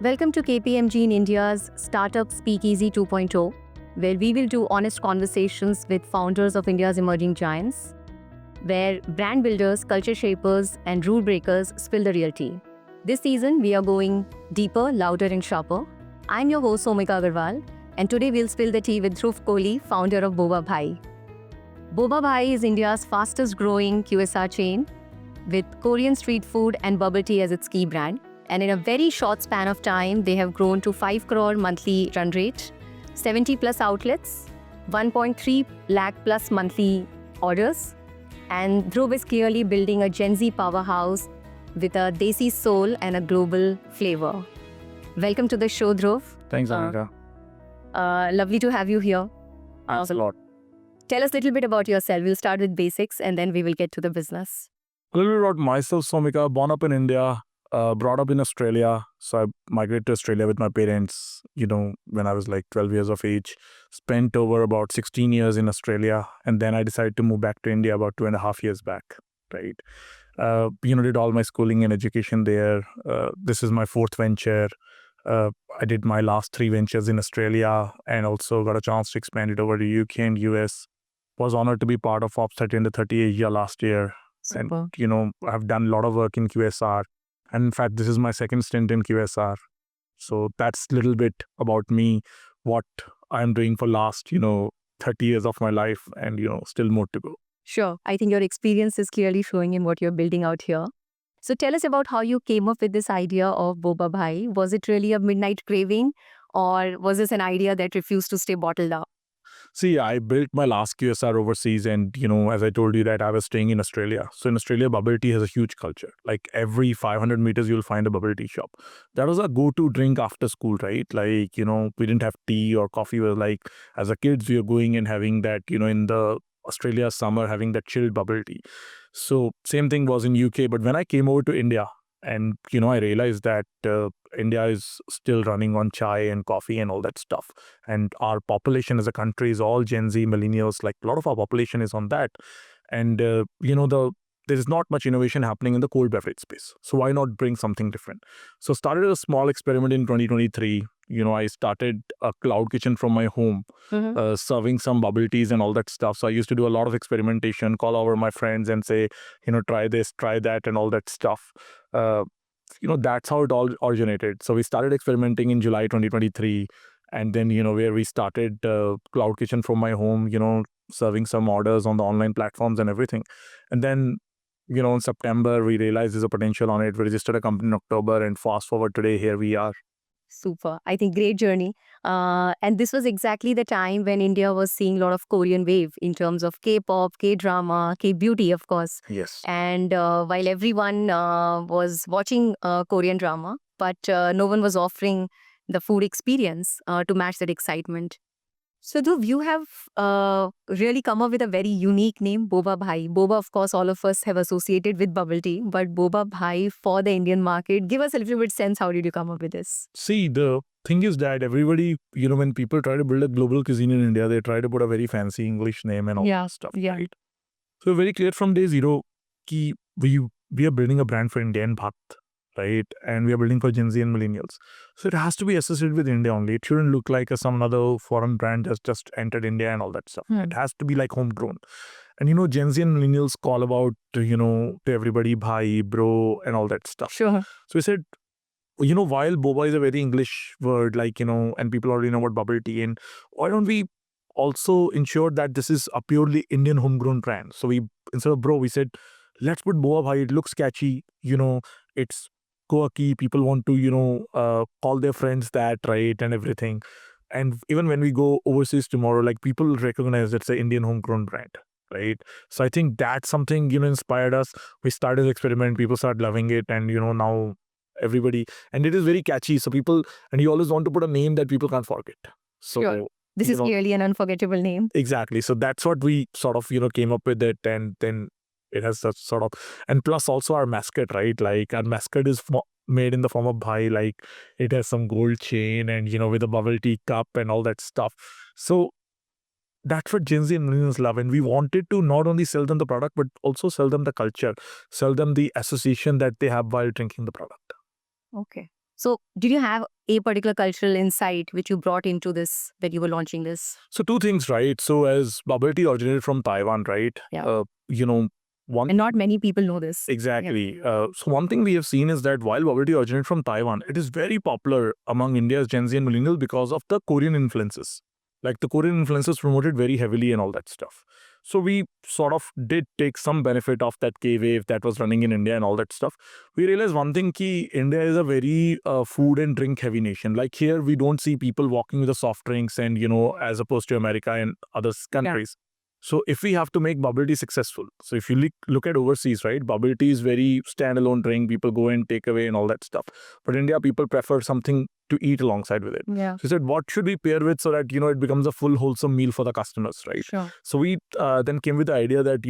Welcome to KPMG in India's Startup Speakeasy 2.0, where we will do honest conversations with founders of India's emerging giants, where brand builders, culture shapers, and rule breakers spill the real tea. This season, we are going deeper, louder, and sharper. I'm your host, Somika Agarwal, and today we'll spill the tea with Dhruv Kohli, founder of Boba Bhai. Boba Bhai is India's fastest growing QSR chain, with Korean street food and bubble tea as its key brand. And in a very short span of time, they have grown to 5 crore monthly run rate, 70 plus outlets, 1.3 lakh plus monthly orders. And Dhruv is clearly building a Gen Z powerhouse with a desi soul and a global flavor. Welcome to the show, Dhruv. Thanks, Amita. Lovely to have you here. Thanks a lot. Tell us a little bit about yourself. We'll start with basics and then we will get to the business. A little bit about myself, Somika. Born up in India, brought up in Australia. So I migrated to Australia with my parents, when I was like 12 years of age. Spent over about 16 years in Australia. And then I decided to move back to India about 2.5 years back, right? Did all my schooling and education there. This is my fourth venture. I did my last 3 ventures in Australia and also got a chance to expand it over to UK and US. Was honored to be part of Forbes 30 Under 30 Asia last year. Super. And, I've done a lot of work in QSR. And in fact, this is my second stint in QSR. So that's a little bit about me, what I'm doing for last, 30 years of my life and, still more to go. Sure. I think your experience is clearly showing in what you're building out here. So tell us about how you came up with this idea of Boba Bhai. Was it really a midnight craving or was this an idea that refused to stay bottled up? See, I built my last QSR overseas and, as I told you that I was staying in Australia. So in Australia, bubble tea has a huge culture. Like every 500 meters, you'll find a bubble tea shop. That was a go-to drink after school, right? Like, we didn't have tea or coffee. Was like, as a kids, we were going and having that, in the Australia summer, having that chilled bubble tea. So same thing was in UK. But when I came over to India, and, I realized that India is still running on chai and coffee and all that stuff. And our population as a country is all Gen Z, millennials, like a lot of our population is on that. And, there is not much innovation happening in the cold beverage space. So why not bring something different? So started a small experiment in 2023. I started a cloud kitchen from my home, serving some bubble teas and all that stuff. So I used to do a lot of experimentation, call over my friends and say, try this, try that and all that stuff. That's how it all originated. So we started experimenting in July 2023. And then, where we started cloud kitchen from my home, serving some orders on the online platforms and everything. And then, in September, we realized there's a potential on it. We registered a company in October and fast forward today, here we are. Super. I think great journey. And this was exactly the time when India was seeing a lot of Korean wave in terms of K-pop, K-drama, K-beauty, of course. Yes. And while everyone was watching Korean drama, but no one was offering the food experience to match that excitement. So Dhruv, you have really come up with a very unique name, Boba Bhai. Boba, of course, all of us have associated with bubble tea, but Boba Bhai for the Indian market. Give us a little bit sense, how did you come up with this? See, the thing is that everybody, when people try to build a global cuisine in India, they try to put a very fancy English name and all that stuff, right? So very clear from day zero, ki we are building a brand for Indian Bhat, right? And we are building for Gen Z and millennials. So it has to be associated with India only. It shouldn't look like some other foreign brand just entered India and all that stuff. It has to be like homegrown. And Gen Z and millennials call about, to everybody, bhai, bro, and all that stuff. Sure. So we said, while boba is a very English word, and people already know what bubble tea, and why don't we also ensure that this is a purely Indian homegrown brand? So we, instead of bro, we said, let's put Boba Bhai. It looks catchy, it's quirky. People want to, call their friends that, right, and everything. And even when we go overseas tomorrow, people recognize it's an Indian homegrown brand, right? So I think that's something, inspired us. We started the experiment, people started loving it, and, now everybody, and it is very catchy. So people, and you always want to put a name that people can't forget. So sure. This is clearly an unforgettable name. Exactly. So that's what we sort of, came up with it, and then it has such sort of, and plus also our mascot, right? Like our mascot is made in the form of bhai, like it has some gold chain and, with a bubble tea cup and all that stuff. So that's what Gen Z and millennials love. And we wanted to not only sell them the product, but also sell them the culture, sell them the association that they have while drinking the product. Okay. So did you have a particular cultural insight which you brought into this when you were launching this? So two things, right? So as bubble tea originated from Taiwan, right? Yeah. One And not many people know this. exactly. So one thing we have seen is that while bubble tea originated from Taiwan, it is very popular among India's Gen Z and millennials because of the Korean influences. Like the Korean influences promoted very heavily and all that stuff. So we sort of did take some benefit of that K wave that was running in India and all that stuff. We realized one thing: ki India is a very food and drink heavy nation. Like here, we don't see people walking with the soft drinks and as opposed to America and other countries. So if we have to make bubble tea successful, so if you look at overseas, right, bubble tea is very standalone drink. People go and take away and all that stuff. But India, people prefer something to eat alongside with it. Yeah. So he said, what should we pair with so that, it becomes a full wholesome meal for the customers, right? Sure. So we then came with the idea that,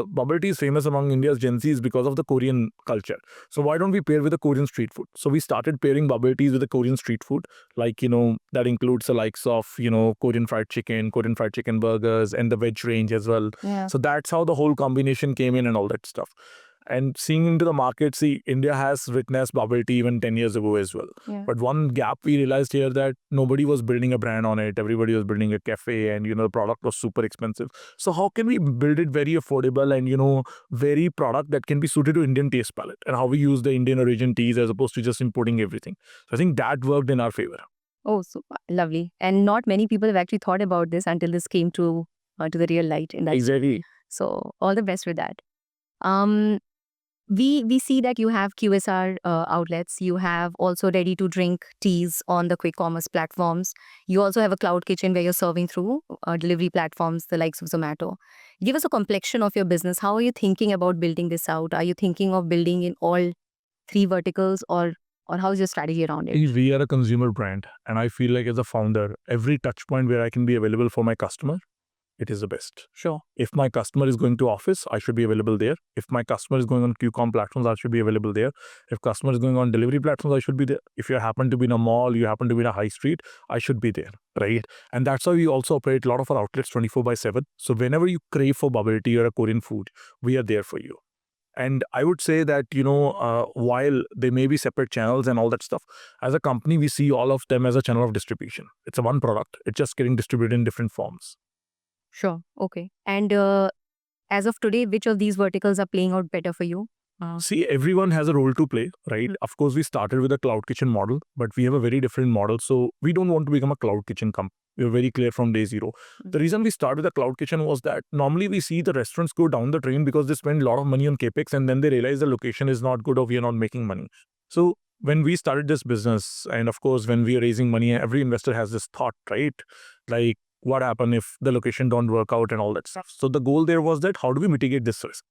bubble tea is famous among India's Gen Zs because of the Korean culture. So why don't we pair with the Korean street food? So we started pairing bubble teas with the Korean street food. Like, that includes the likes of, Korean fried chicken burgers and the veg range as well. Yeah. So that's how the whole combination came in and all that stuff. And seeing into the market, see, India has witnessed bubble tea even 10 years ago as well. Yeah. But one gap we realized here that nobody was building a brand on it. Everybody was building a cafe and, the product was super expensive. So how can we build it very affordable and, very product that can be suited to Indian taste palette and how we use the Indian origin teas as opposed to just importing everything. So I think that worked in our favor. Oh, so lovely. And not many people have actually thought about this until this came to the real light. In that. Exactly. So all the best with that. We see that you have QSR outlets. You have also ready to drink teas on the quick commerce platforms. You also have a cloud kitchen where you're serving through delivery platforms, the likes of Zomato. Give us a complexion of your business. How are you thinking about building this out? Are you thinking of building in all three verticals, or how's your strategy around it? We are a consumer brand, and I feel like as a founder, every touch point where I can be available for my customer, it is the best. Sure. If my customer is going to office, I should be available there. If my customer is going on QCom platforms, I should be available there. If customer is going on delivery platforms, I should be there. If you happen to be in a mall, you happen to be in a high street, I should be there, right? And that's why we also operate a lot of our outlets 24/7. So whenever you crave for bubble tea or a Korean food, we are there for you. And I would say that, while they may be separate channels and all that stuff, as a company, we see all of them as a channel of distribution. It's a one product. It's just getting distributed in different forms. Sure. Okay. And as of today, which of these verticals are playing out better for you? See, everyone has a role to play, right? Of course, we started with a cloud kitchen model, but we have a very different model. So we don't want to become a cloud kitchen company. We were very clear from day zero. The reason we started with a cloud kitchen was that normally we see the restaurants go down the drain because they spend a lot of money on capex and then they realize the location is not good or we are not making money. So when we started this business, and of course, when we are raising money, every investor has this thought, right? Like, what happens if the location don't work out and all that stuff. So the goal there was that how do we mitigate this risk?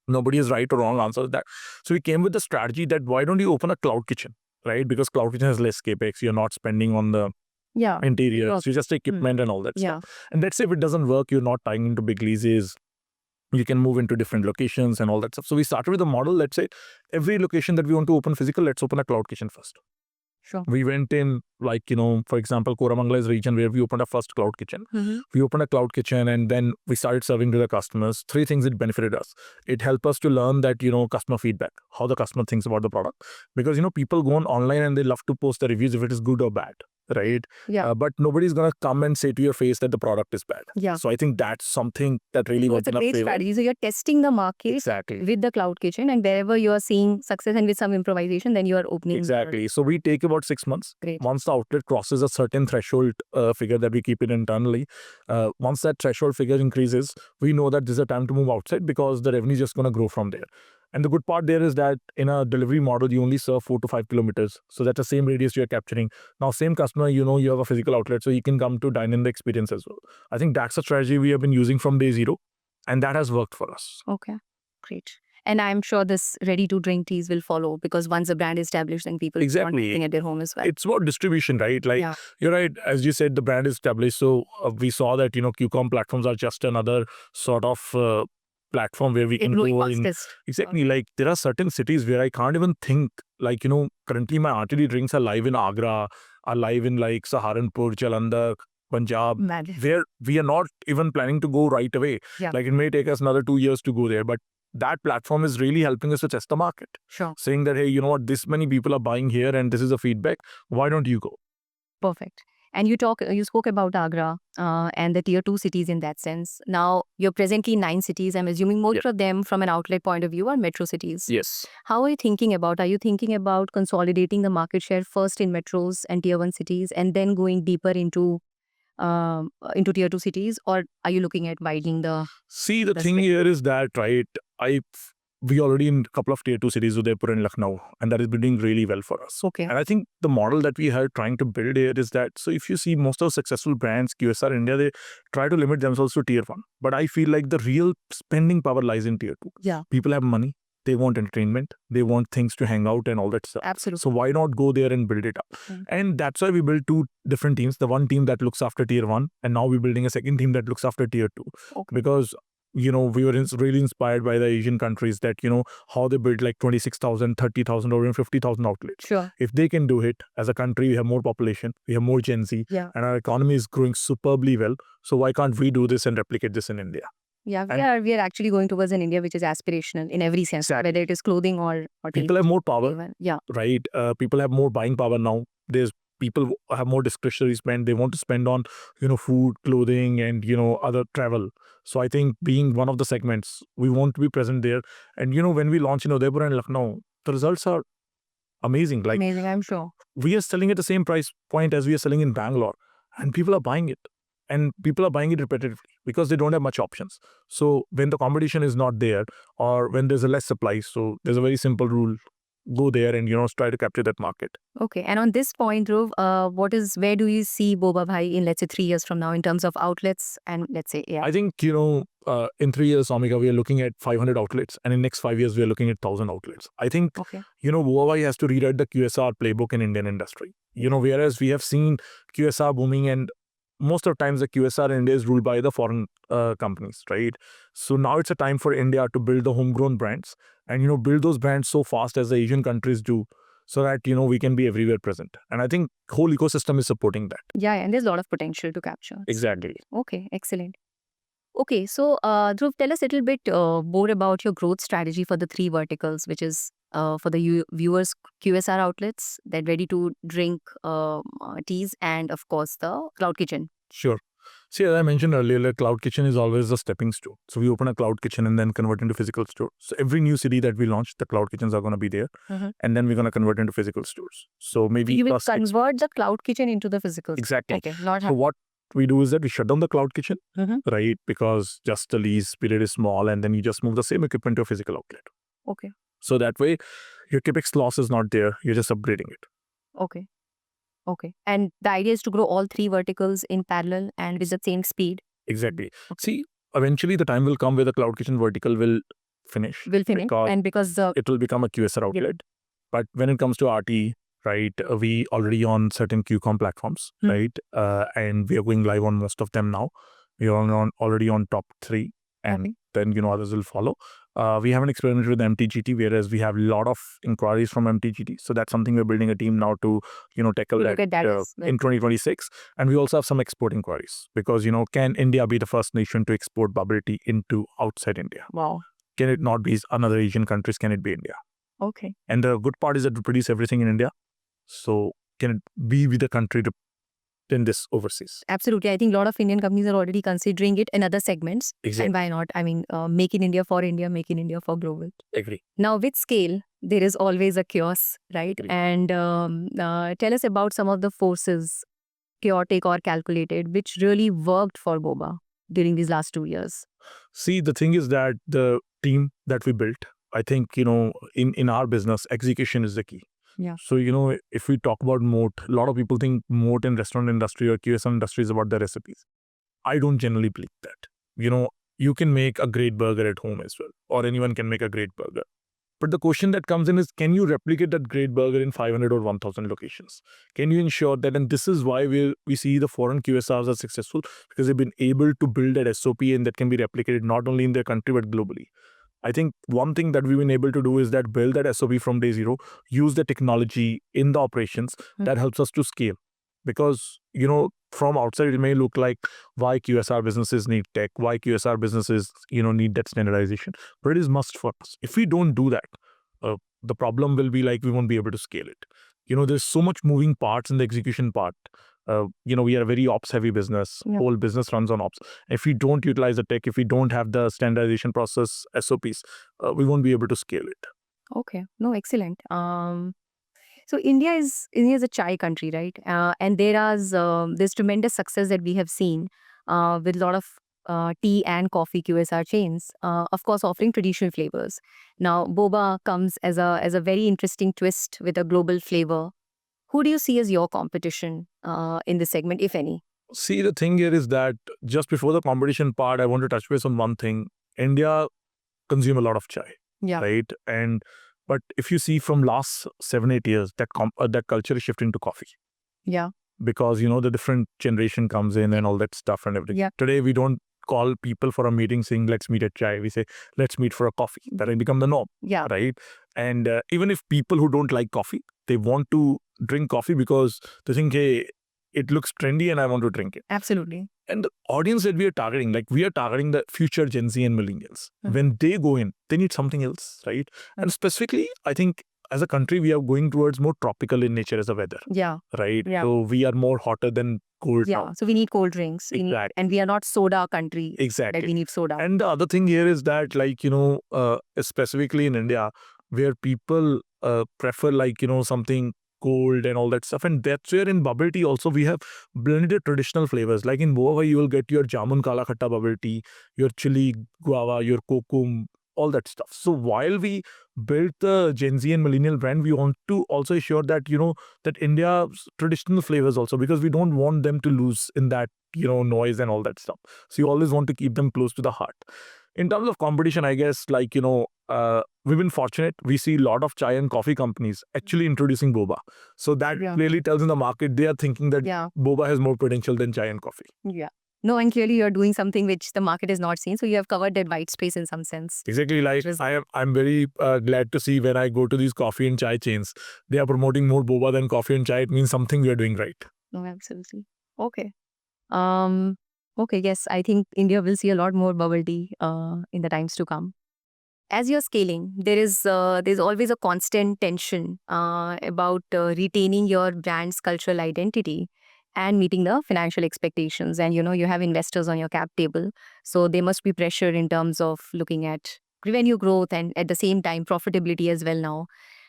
Nobody is right or wrong answer to that. So we came with the strategy that why don't you open a cloud kitchen, right? Because cloud kitchen has less capex. You're not spending on the interiors. You just equipment and all that stuff. And let's say if it doesn't work, you're not tying into big leases. You can move into different locations and all that stuff. So we started with a model. Let's say every location that we want to open physical, let's open a cloud kitchen first. Sure. We went in, like, for example, Koramangala region where we opened our first cloud kitchen. We opened a cloud kitchen and then we started serving to the customers. Three things it benefited us. It helped us to learn that, customer feedback, how the customer thinks about the product. Because, people go on online and they love to post the reviews if it is good or bad, right? Yeah. But nobody's going to come and say to your face that the product is bad. Yeah. So I think that's something that really worked in our favor. It's a great strategy. So you're testing the market with the cloud kitchen, and wherever you are seeing success and with some improvisation, then you are opening. Exactly. So we take about 6 months. Great. Once the outlet crosses a certain threshold figure that we keep it internally, once that threshold figure increases, we know that this is a time to move outside because the revenue is just going to grow from there. And the good part there is that in a delivery model, you only serve 4 to 5 kilometers. So that's the same radius you're capturing. Now, same customer, you have a physical outlet, so he can come to dine in the experience as well. I think that's a strategy we have been using from day zero, and that has worked for us. Okay, great. And I'm sure this ready-to-drink teas will follow because once the brand is established, then people want something at their home as well. It's about distribution, right? Like, you're right. As you said, the brand is established. So we saw that, QCom platforms are just another sort of platform where we can go in. Exactly. Like, there are certain cities where I can't even think, like, currently my RTD drinks are live in Agra, are live in like Saharanpur, Jalandhar, Punjab, where we are not even planning to go right away. Like, it may take us another 2 years to go there, but that platform is really helping us to test the market. Sure. Saying that, hey, you know what, this many people are buying here and this is the feedback. Why don't you go? Perfect. And you spoke about Agra and the tier 2 cities in that sense. Now, you're presently in 9 cities. I'm assuming most of them from an outlet point of view are metro cities. Yes. How are you thinking about? Are you thinking about consolidating the market share first in metros and tier 1 cities and then going deeper into tier 2 cities, or are you looking at widening the See, the the thing split? here is that, right, we already in a couple of tier 2 cities, Udaipur and Lucknow, and that has been doing really well for us. Okay. And I think the model that we are trying to build here is that, so if you see most of the successful brands, QSR India, they try to limit themselves to tier 1. But I feel like the real spending power lies in tier 2. Yeah. People have money, they want entertainment, they want things to hang out and all that stuff. Absolutely. So why not go there and build it up? And that's why we built 2 different teams. The one team that looks after tier 1, and now we're building a second team that looks after tier 2. Okay. Because we were really inspired by the Asian countries that, how they build like 26,000, 30,000 or even 50,000 outlets. Sure. If they can do it, as a country, we have more population, we have more Gen Z, Yeah. and our economy is growing superbly well. So why can't we do this and replicate this in India? Yeah, And- we are actually going towards an India which is aspirational in every sense, Exactly. whether it is clothing or People have more power, even. Yeah. right? People have more buying power now. There's people who have more discretionary spend. They want to spend on, food, clothing, and, other travel. So I think being one of the segments, we want to be present there. And, when we launch in Udaipur and Lucknow, the results are amazing. Like, Amazing, I'm sure. we are selling at the same price point as we are selling in Bangalore, and people are buying it. And people are buying it repetitively because they don't have much options. So when the competition is not there, or when there's a less supply, so there's a very simple rule: go there and try to capture that market. Okay. And on this point, Dhruv, where do you see Boba Bhai in, let's say, 3 years from now in terms of outlets and, let's say, I think in 3 years, Somika, we are looking at 500 outlets, and in next 5 years we are looking at 1,000 outlets. I think Okay. Boba Bhai has to rewrite the QSR playbook in Indian industry. Whereas we have seen QSR booming, and most of the times the QSR in India is ruled by the foreign companies, right? So now it's a time for India to build the homegrown brands and build those brands so fast as the Asian countries do, so that we can be everywhere present. And I think whole ecosystem is supporting that. Yeah, and there's a lot of potential to capture. Exactly. Okay, excellent. Okay, so Dhruv, tell us a little bit more about your growth strategy for the 3 verticals, which is for the viewers, QSR outlets, that ready to drink teas, and of course the cloud kitchen. Sure. See, as I mentioned earlier, like, cloud kitchen is always a stepping stone. So we open a cloud kitchen and then convert into physical store. So every new city that we launch, the cloud kitchens are going to be there, and then we're going to convert into physical stores. So maybe You will plus six- convert the cloud kitchen into the physical. Exactly. Okay, not So what we do is that we shut down the cloud kitchen, Mhm. right? Because just the lease period is small, and then you just move the same equipment to a physical outlet. Okay, So that way, your capex loss is not there. You're just upgrading it. okay, okay. And the idea is to grow all 3 verticals in parallel and with the same speed. Exactly. Okay. See, eventually the time will come where the cloud kitchen vertical will finish. Will finish, Because and because it will become a QSR outlet. But when it comes to RT, right, we already on certain QCOM platforms, Hmm. right? And we are going live on most of them now. We are already on top 3, and Okay. then others will follow. We haven't experimented with MTGT, whereas we have a lot of inquiries from MTGT. So that's something we're building a team now to tackle To that, look at that as well. in 2026. And we also have some export inquiries, because can India be the first nation to export bubble tea into outside India? Wow. Can it not be another Asian countries? Can it be India? Okay. And the good part is that we produce everything in India. So can it be with the country to in this overseas? Absolutely. I think a lot of Indian companies are already considering it in other segments. Exactly. And why not? I mean, make in India, make in India for global. Agree. Now, with scale, there is always a chaos, right? Agree. And tell us about some of the forces, chaotic or calculated, which really worked for Boba during these last 2 years. See, the thing is that the team that we built, I think, in our business, execution is the key. Yeah. So, if we talk about moat, a lot of people think moat in restaurant industry or QSR industry is about the recipes. I don't generally believe that. You can make a great burger at home as well, or anyone can make a great burger. But the question that comes in is, can you replicate that great burger in 500 or 1,000 locations? Can you ensure that? And this is why we see the foreign QSRs are successful, because they've been able to build that SOP, and that can be replicated not only in their country but globally. I think one thing that we've been able to do is that build that SOP from day zero, use the technology in the operations that helps us to scale. Because, from outside it may look like why QSR businesses need tech, why QSR businesses, need that standardization. But it is must for us. If we don't do that, the problem will be like we won't be able to scale it. There's so much moving parts in the execution part. We are a very ops heavy business. Yeah. Whole business runs on ops. If we don't utilize the tech, if we don't have the standardization process SOPs, we won't be able to scale it. Okay. No, excellent. So India is a chai country, right? And there is this tremendous success that we have seen with a lot of tea and coffee QSR chains, of course, offering traditional flavors. Now, boba comes as a very interesting twist with a global flavor. Who do you see as your competition in this segment, if any? See, the thing here is that just before the competition part, I want to touch base on one thing. India consume a lot of chai, Yeah. right? But if you see from last 7-8 years, that culture is shifting to coffee. Yeah. Because the different generation comes in and all that stuff and everything. Yeah. Today we don't call people for a meeting saying let's meet at chai. We say let's meet for a coffee. That will become the norm. Yeah. Right. And even if people who don't like coffee, they want to drink coffee because they think, hey, it looks trendy and I want to drink it. Absolutely. And the audience that we are targeting, like we are targeting the future Gen Z and millennials. When they go in, they need something else, right? And specifically, I think as a country, we are going towards more tropical in nature as a weather. Yeah. Right. Yeah. So we are more hotter than cold Yeah. now. So we need cold drinks. Exactly. And we are not soda country. Exactly. That we need soda. And the other thing here is that, like, specifically in India, where people prefer, like, something cold and all that stuff. And that's where in bubble tea also we have blended traditional flavors. Like in Boba Bhai, you will get your jamun kala khatta bubble tea, your chili guava, your kokum, all that stuff. So while we built the Gen Z and millennial brand, we want to also ensure that, that India's traditional flavors also, because we don't want them to lose in that, noise and all that stuff. So you always want to keep them close to the heart. In terms of competition, I guess, like, we've been fortunate. We see a lot of chai and coffee companies actually introducing boba. So that clearly tells in the market, they are thinking that boba has more potential than chai and coffee. Yeah. No, and clearly you're doing something which the market has not seen. So you have covered that white space in some sense. Exactly. Like I'm very glad to see when I go to these coffee and chai chains, they are promoting more boba than coffee and chai. It means something we are doing right. No, absolutely. Okay. Okay, yes, I think India will see a lot more bubble tea in the times to come. As you're scaling, there's always a constant tension about retaining your brand's cultural identity and meeting the financial expectations. And you have investors on your cap table, so there must be pressure in terms of looking at revenue growth and at the same time profitability as well. Now,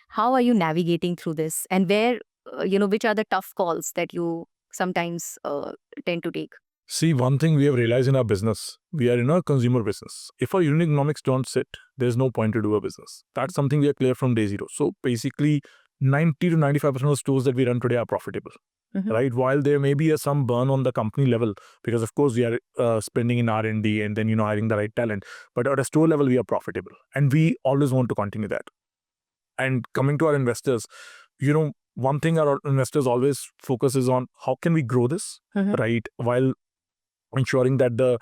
how are you navigating through this, and where which are the tough calls that you sometimes tend to take? See, one thing we have realized in our business, we are in a consumer business. If our unit economics don't sit, there's no point to do a business. That's something we are clear from day zero. So basically, 90 to 95% of stores that we run today are profitable. Right? While there may be some burn on the company level, because of course we are spending in R&D and then, hiring the right talent. But at a store level, we are profitable. And we always want to continue that. And coming to our investors, one thing our investors always focus is on how can we grow this, right? While ensuring that the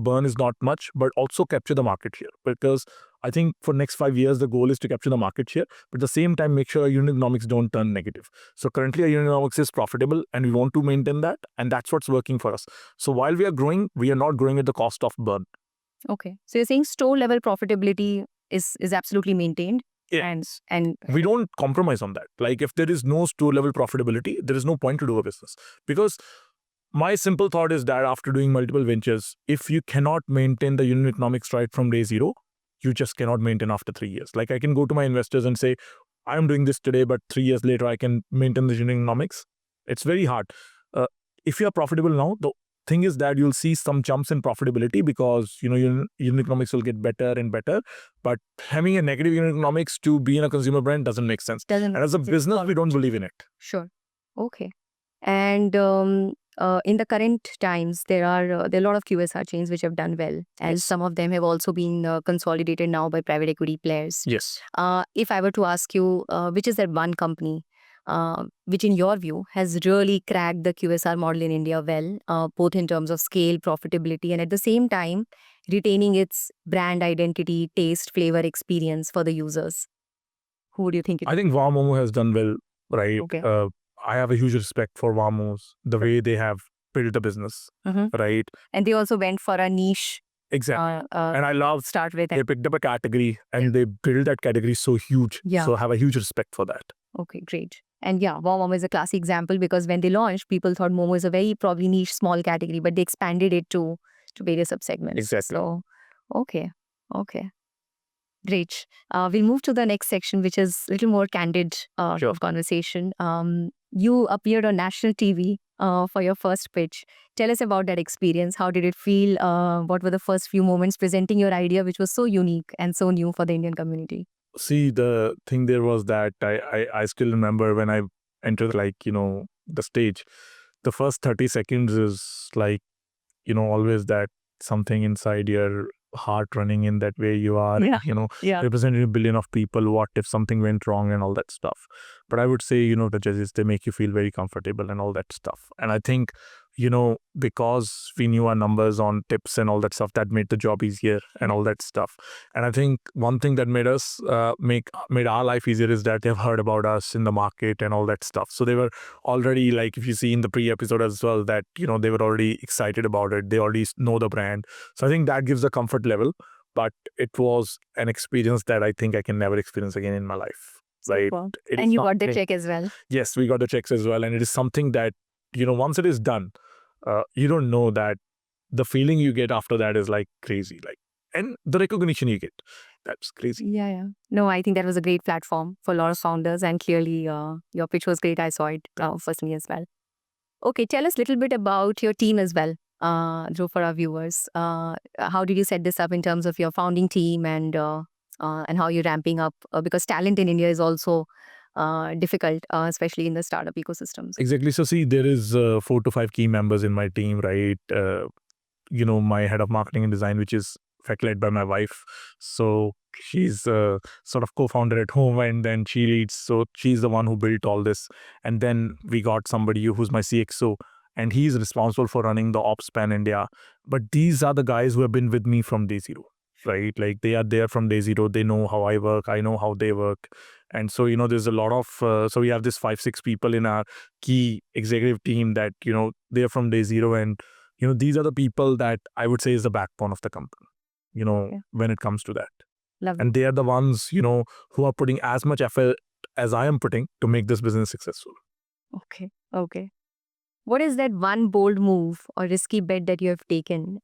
burn is not much, but also capture the market share. Because I think for next 5 years, the goal is to capture the market share, but at the same time, make sure our unit economics don't turn negative. So currently our unit economics is profitable and we want to maintain that. And that's what's working for us. So while we are growing, we are not growing at the cost of burn. Okay. So you're saying store level profitability is absolutely maintained. Yes. And we don't compromise on that. Like if there is no store level profitability, there is no point to do a business. Because my simple thought is that after doing multiple ventures, if you cannot maintain the unit economics right from day zero, you just cannot maintain after 3 years. Like I can go to my investors and say, I'm doing this today, but 3 years later, I can maintain the unit economics. It's very hard. If you are profitable now, the thing is that you'll see some jumps in profitability because, your unit economics will get better and better. But having a negative unit economics to be in a consumer brand doesn't make sense. And as a business, we don't believe in it. Sure. Okay. And in the current times, there are a lot of QSR chains which have done well, and some of them have also been consolidated now by private equity players. Yes. If I were to ask you, which is that one company which in your view has really cracked the QSR model in India well, both in terms of scale, profitability, and at the same time retaining its brand identity, taste, flavor, experience for the users? Who do you think it is? I think Wow Momo has done well, right? Okay. I have a huge respect for Vamos, the way they have built a business, right? And they also went for a niche. Exactly. And I love Start with. they picked up a category and they built that category so huge. Yeah. So I have a huge respect for that. Okay, great. And yeah, Wow Momo is a classic example because when they launched, people thought Momo is a very probably niche small category, but they expanded it to various subsegments. Exactly. So, okay. Great. We'll move to the next section, which is a little more candid Sure. conversation. You appeared on national TV for your first pitch. Tell us about that experience. How did it feel? What were the first few moments presenting your idea, which was so unique and so new for the Indian community? See, the thing there was that I still remember when I entered, like, the stage, the first 30 seconds is like, always that something inside your heart running in that way you are, representing a billion of people. What if something went wrong and all that stuff? But I would say, the judges, they make you feel very comfortable and all that stuff. And I think, because we knew our numbers on tips and all that stuff, that made the job easier and all that stuff. And I think one thing that made us made our life easier is that they've heard about us in the market and all that stuff. So they were already, like, if you see in the pre-episode as well, that they were already excited about it. They already know the brand. So I think that gives a comfort level. But it was an experience that I think I can never experience again in my life. Right? And you got the check as well. Yes, we got the checks as well. And it is something that, once it is done, you don't know that the feeling you get after that is like crazy. Like, and the recognition you get, that's crazy. Yeah. No, I think that was a great platform for a lot of founders, and clearly your pitch was great. I saw it personally as well. Okay, tell us a little bit about your team as well, Dhruv, for our viewers. How did you set this up in terms of your founding team and how you're ramping up? Because talent in India is also difficult, especially in the startup ecosystems. Exactly. So see, there is 4 to 5 key members in my team, right? My head of marketing and design, which is led by my wife. So she's sort of co-founder at home, and then she leads. So she's the one who built all this. And then we got somebody who's my CXO, and he's responsible for running the ops pan India. But these are the guys who have been with me from day zero, right? Like, they are there from day zero. They know how I work. I know how they work. And so, there's a lot of, so we have this 5-6 people in our key executive team that, they're from day zero. And, these are the people that I would say is the backbone of the company, when it comes to that. Lovely. And they are the ones, who are putting as much effort as I am putting to make this business successful. Okay. What is that one bold move or risky bet that you have taken,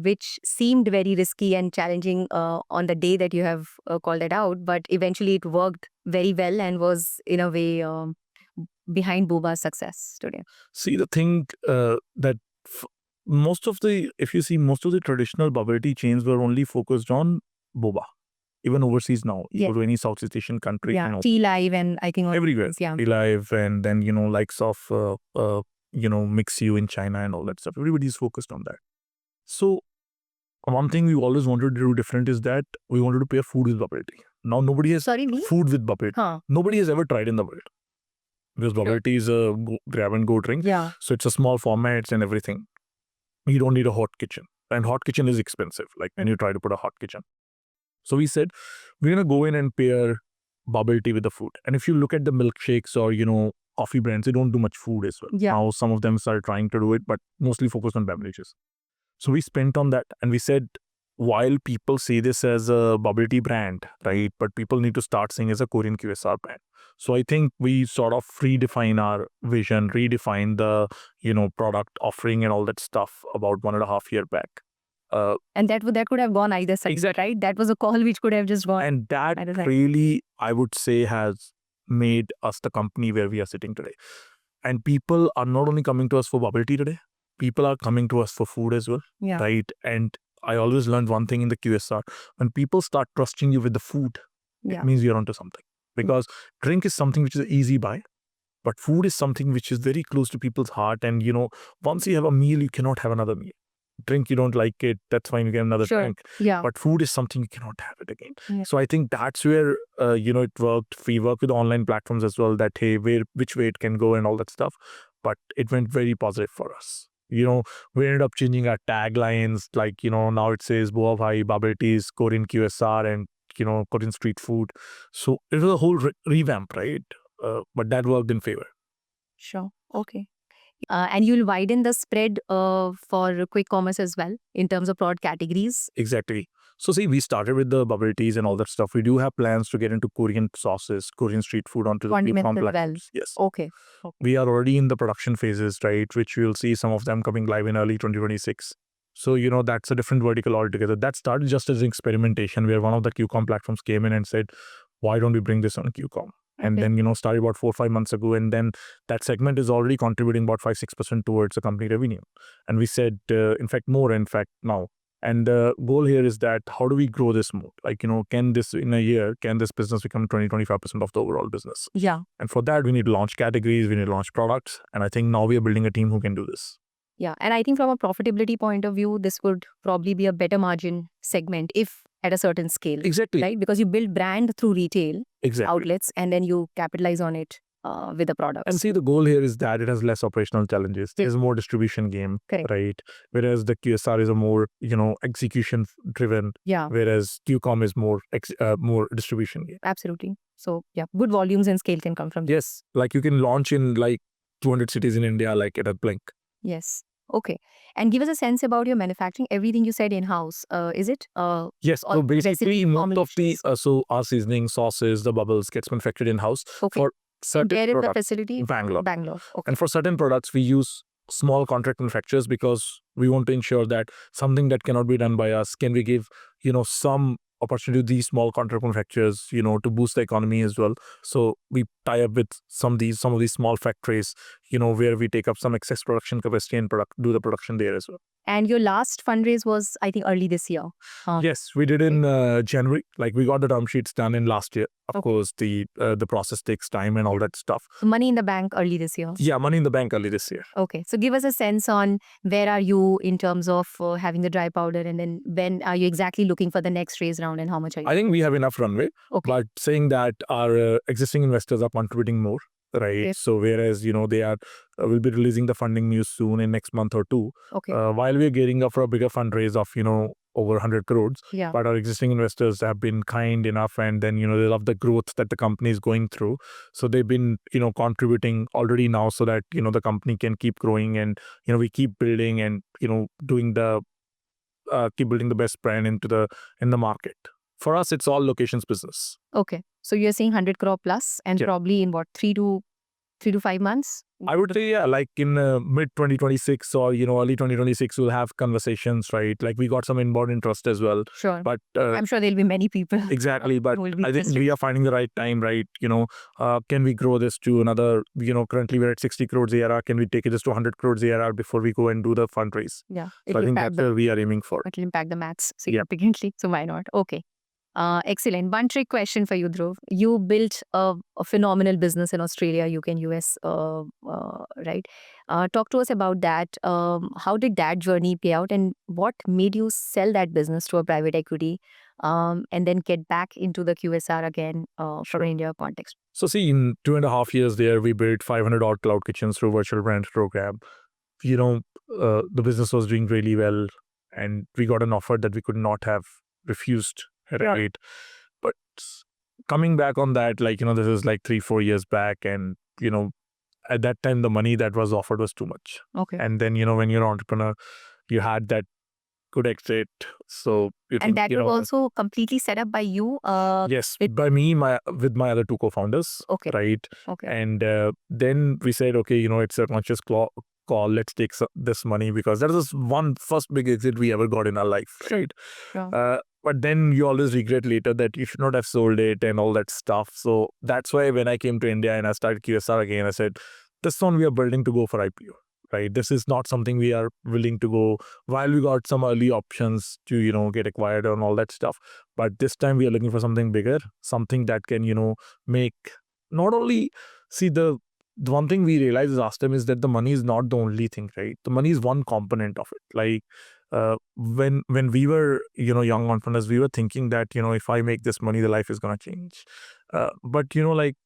which seemed very risky and challenging on the day that you have called it out, but eventually it worked very well and was in a way behind Boba's success today? See, the thing that if you see, most of the traditional bubble tea chains were only focused on boba. Even overseas now, you go to any Southeast Asian country. Tea Live and I think everywhere. Tea Live, and then, likes of, Mix You in China and all that stuff. Everybody's focused on that. So one thing we always wanted to do different is that we wanted to pair food with bubble tea. Now nobody has food with bubble tea. Nobody has ever tried in the world. Because bubble tea is a grab and go drink. Yeah. So it's a small formats and everything. You don't need a hot kitchen. And hot kitchen is expensive, like when you try to put a hot kitchen. So we said, we're going to go in and pair bubble tea with the food. And if you look at the milkshakes or, coffee brands, they don't do much food as well. Yeah. Now some of them started trying to do it, but mostly focused on beverages. So we spent on that, and we said, while people see this as a bubble tea brand, right, but people need to start seeing it as a Korean QSR brand. So I think we sort of redefine our vision, redefine the, product offering and all that stuff about 1.5 years back. And that could have gone either side, exactly. Right? That was a call which could have just gone. And that really, I would say, has made us the company where we are sitting today. And people are not only coming to us for bubble tea today, people are coming to us for food as well, right? And I always learned one thing in the QSR. When people start trusting you with the food, it means you're onto something. Because drink is something which is an easy buy, but food is something which is very close to people's heart. And, once you have a meal, you cannot have another meal. Drink, you don't like it, that's fine, you get another drink. Yeah. But food is something you cannot have it again. Yeah. So I think that's where, it worked. We work with online platforms as well, that, hey, which way it can go and all that stuff. But it went very positive for us. We ended up changing our taglines, like, now it says Boba Bhai, bubble teas, Korean QSR, and, Korean street food. So it was a whole revamp, right? But that worked in favor. Sure. Okay. And you'll widen the spread for quick commerce as well in terms of product categories. Exactly. So see, we started with the bubble teas and all that stuff. We do have plans to get into Korean sauces, Korean street food onto the Condiments platform as well. platforms. Yes. Okay. We are already in the production phases, right? Which we'll see some of them coming live in early 2026. So, that's a different vertical altogether. That started just as an experimentation where one of the QCOM platforms came in and said, why don't we bring this on QCOM? And Okay. then, started about 4 or 5 months ago. And then that segment is already contributing about 5-6% towards the company revenue. And we said, in fact, now. And the goal here is that how do we grow this more? Like, can this in a year, can this business become 20-25% of the overall business? Yeah. And for that, we need to launch categories, we need to launch products. And I think now we are building a team who can do this. Yeah. And I think from a profitability point of view, this would probably be a better margin segment if at a certain scale. Exactly. Right? Because you build brand through retail Exactly. outlets and then you capitalize on it with the products. And see, the goal here is that it has less operational challenges. There's more distribution game, Correct. right? Whereas the QSR is a more, execution driven. Yeah. Whereas QCOM is more distribution game. Absolutely. So yeah, good volumes and scale can come from this. Yes. Like you can launch in like 200 cities in India, like at a blink. Yes. Okay. And give us a sense about your manufacturing. Everything you said in-house, is it? Yes. Or So basically, recipe most of the formulations? so our seasoning, sauces, the bubbles gets manufactured in house Okay. for certain Where is the products. facility? Bangalore. Bangalore. Okay. And for certain products, we use small contract manufacturers because we want to ensure that something that cannot be done by us, can we give, some opportunity to these small contract manufacturers, to boost the economy as well. So we tie up with some of these small factories, where we take up some excess production capacity and do the production there as well. And your last fundraise was, I think, early this year. Yes, we did in January. Like we got the term sheets done in last year. Of course, the process takes time and all that stuff. Money in the bank early this year. Yeah, money in the bank early this year. Okay. So give us a sense on where are you in terms of having the dry powder, and then when are you exactly looking for the next raise round, and how much are you? I think we have enough runway. Okay. But saying that our existing investors are contributing more, right? Okay. So whereas, they are will be releasing the funding news soon in next month or two. Okay. While we're gearing up for a bigger fundraise of, over 100 crores. Yeah. But our existing investors have been kind enough, and then, they love the growth that the company is going through. So they've been, contributing already now so that, the company can keep growing and, we keep building and, doing the keep building the best brand in the market. For us, it's all locations business. Okay. So you're saying 100 crore plus, and probably in what, 3 to 5 months? I would say, yeah, like in mid 2026 or, early 2026, we'll have conversations, right? Like we got some inbound interest as well. Sure. But I'm sure there'll be many people. Exactly. But who will be I think interested. we are finding the right time, right? Can we grow this to another, currently we're at 60 crores ARR. Can we take it just to 100 crores ARR before we go and do the fundraise? Yeah. So I think that's where we are aiming for. It'll impact the maths significantly. So why not? Okay. Excellent. One trick question for you, Dhruv. You built a phenomenal business in Australia, UK, and US, right? Talk to us about that. How did that journey play out, and what made you sell that business to a private equity, and then get back into the QSR again from an India context? So see, in 2.5 years there, we built 500 odd cloud kitchens through virtual brand program. The business was doing really well, and we got an offer that we could not have refused. Right. But coming back on that, like, this is like 3-4 years back, and, at that time, the money that was offered was too much. Okay. And then, when you're an entrepreneur, you had that good exit. So you And think, that was also completely set up by you? Yes, by me, with my other two co-founders. Okay. Right. Okay. And then we said, okay, it's a conscious call. Let's take this money, because that was one first big exit we ever got in our life. Right. Sure. But then you always regret later that you should not have sold it and all that stuff. So that's why when I came to India and I started QSR again, I said, this one we are building to go for IPO, right? This is not something we are willing to go, while we got some early options to, get acquired and all that stuff. But this time we are looking for something bigger, something that can, make not only, see, the one thing we realized last time is that the money is not the only thing, right? The money is one component of it. Like, when we were young entrepreneurs, we were thinking that if I make this money, the life is gonna change. But like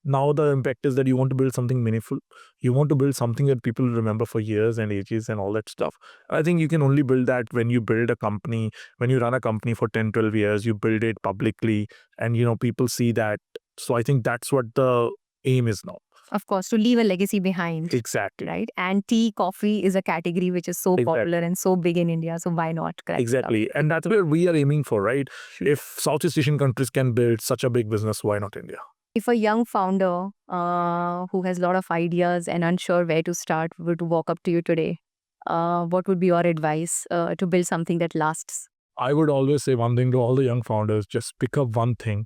now the impact is that you want to build something meaningful. You want to build something that people remember for years and ages and all that stuff. I think you can only build that when you build a company, when you run a company for 10-12 years, you build it publicly, and people see that. So I think that's what the aim is now. Of course, to leave a legacy behind. Exactly. Right? And tea, coffee is a category which is so popular and so big in India. So why not? Correct. Exactly. And that's where we are aiming for, right? If Southeast Asian countries can build such a big business, why not India? If a young founder who has a lot of ideas and unsure where to start were to walk up to you today, what would be your advice to build something that lasts? I would always say one thing to all the young founders: just pick up one thing,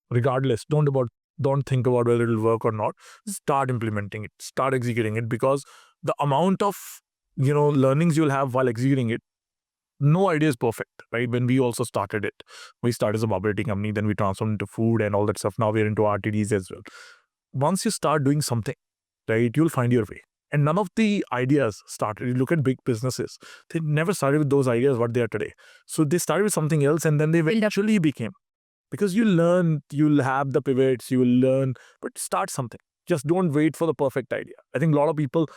regardless. Don't think about whether it'll work or not. Start implementing it. Start executing it, because the amount of learnings you'll have while executing it. No idea is perfect, right? When we also started it, we started as a bubble tea company, then we transformed into food and all that stuff. Now we're into RTDs as well. Once you start doing something, right, you'll find your way. And none of the ideas started. You look at big businesses, they never started with those ideas what they are today. So they started with something else and then they eventually became. Because you learn, you'll have the pivots, you will learn, but start something. Just don't wait for the perfect idea. I think a lot of people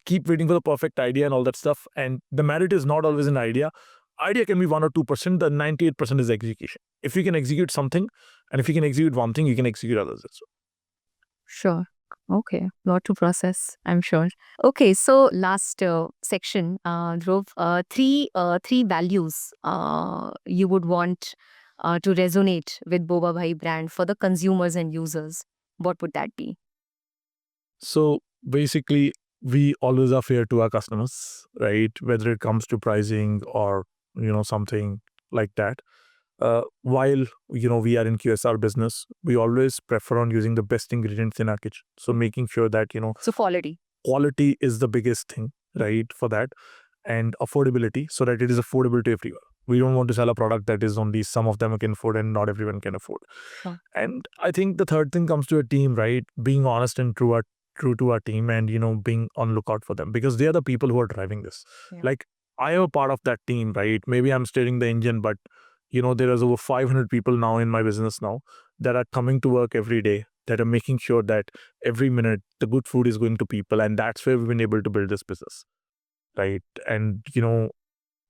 keep waiting for the perfect idea and all that stuff. And the merit is not always an idea. Idea can be 1 or 2%. The 98% is execution. If you can execute something, and if you can execute one thing, you can execute others as well. Sure. Okay. Lot to process, I'm sure. Okay. So last section, Dhruv, three values you would want to resonate with Boba Bhai brand for the consumers and users. What would that be? So basically, we always are fair to our customers, right? Whether it comes to pricing or something like that. While we are in QSR business, we always prefer on using the best ingredients in our kitchen. So making sure that So quality is the biggest thing, right? For that, and affordability, so that it is affordable to everyone. We don't want to sell a product that is only some of them can afford and not everyone can afford. Sure. And I think the third thing comes to a team, right? Being honest and true to our team, and being on lookout for them, because they are the people who are driving this. Yeah. Like, I am a part of that team, right? Maybe I'm steering the engine, but there is over 500 people now in my business now that are coming to work every day, that are making sure that every minute the good food is going to people, and that's where we've been able to build this business, right? And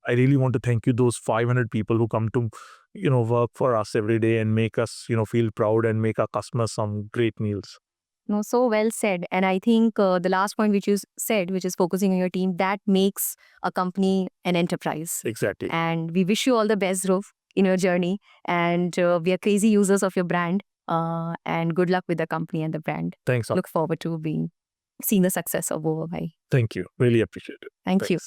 I really want to thank you, those 500 people who come to work for us every day and make us feel proud and make our customers some great meals. No, so well said. And I think the last point which you said, which is focusing on your team, that makes a company an enterprise. Exactly. And we wish you all the best, Dhruv, in your journey. And we are crazy users of your brand. And good luck with the company and the brand. Thanks. Look forward to seeing the success of Boba Bhai. Thank you. Really appreciate it. Thank you.